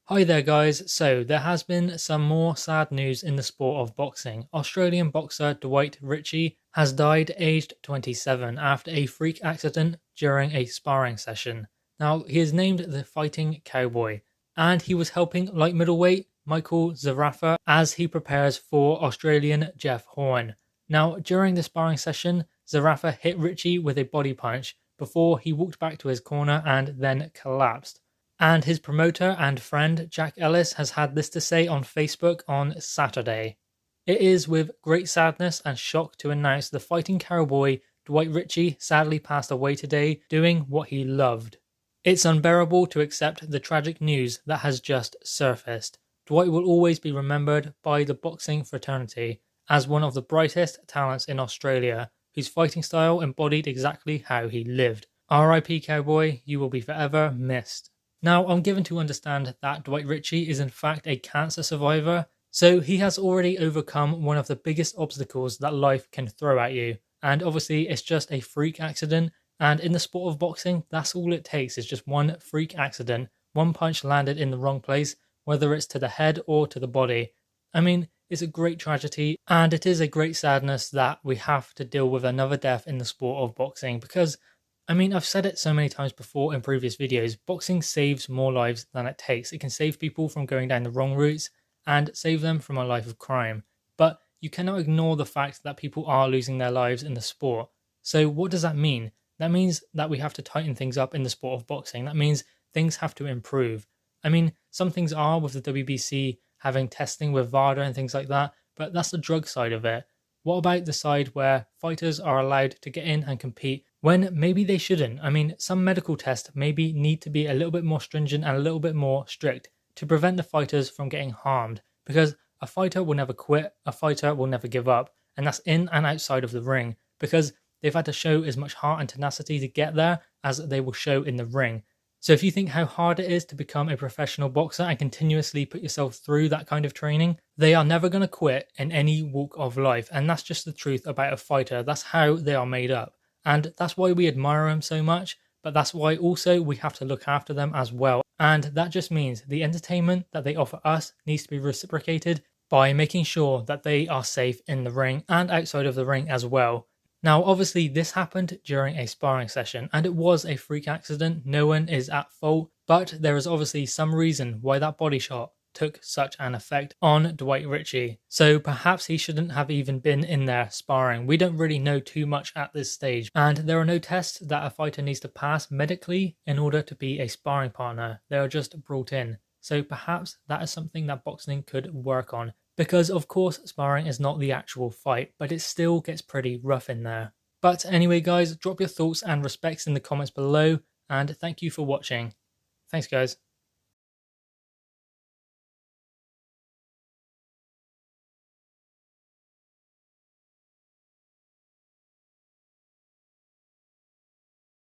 Hi there guys, so there has been some more sad news in the sport of boxing. Australian boxer Dwight Ritchie has died aged 27 after a freak accident during a sparring session. Now he is named the Fighting Cowboy and he was helping light middleweight Michael Zarafa as he prepares for Australian Jeff Horn. Now during the sparring session, Zarafa hit Ritchie with a body punch before he walked back to his corner and then collapsed. And his promoter and friend Jack Ellis has had this to say on Facebook on Saturday. It is with great sadness and shock to announce the Fighting Cowboy Dwight Ritchie sadly passed away today doing what he loved. It's unbearable to accept the tragic news that has just surfaced. Dwight will always be remembered by the boxing fraternity as one of the brightest talents in Australia, whose fighting style embodied exactly how he lived. R.I.P. Cowboy, you will be forever missed. Now, I'm given to understand that Dwight Ritchie is in fact a cancer survivor, so he has already overcome one of the biggest obstacles that life can throw at you. And obviously, it's just a freak accident, and in the sport of boxing, that's all it takes is just one freak accident, one punch landed in the wrong place, whether it's to the head or to the body. I mean, it's a great tragedy, and it is a great sadness that we have to deal with another death in the sport of boxing because I've said it so many times before in previous videos, boxing saves more lives than it takes. It can save people from going down the wrong routes and save them from a life of crime. But you cannot ignore the fact that people are losing their lives in the sport. So what does that mean? That means that we have to tighten things up in the sport of boxing. That means things have to improve. Some things are with the WBC having testing with VADA and things like that, but that's the drug side of it. What about the side where fighters are allowed to get in and compete when maybe they shouldn't? Some medical tests maybe need to be a little bit more stringent and a little bit more strict to prevent the fighters from getting harmed, because a fighter will never quit, a fighter will never give up, and that's in and outside of the ring, because they've had to show as much heart and tenacity to get there as they will show in the ring. So if you think how hard it is to become a professional boxer and continuously put yourself through that kind of training, they are never going to quit in any walk of life. And that's just the truth about a fighter. That's how they are made up. And that's why we admire them so much, but that's why also we have to look after them as well. And that just means the entertainment that they offer us needs to be reciprocated by making sure that they are safe in the ring and outside of the ring as well. Now, obviously, this happened during a sparring session, and it was a freak accident. No one is at fault, but there is obviously some reason why that body shot took such an effect on Dwight Ritchie. So perhaps he shouldn't have even been in there sparring. We don't really know too much at this stage, and there are no tests that a fighter needs to pass medically in order to be a sparring partner. They are just brought in. So perhaps that is something that boxing could work on. Because of course sparring is not the actual fight, but it still gets pretty rough in there. But anyway guys, drop your thoughts and respects in the comments below, and thank you for watching. Thanks guys.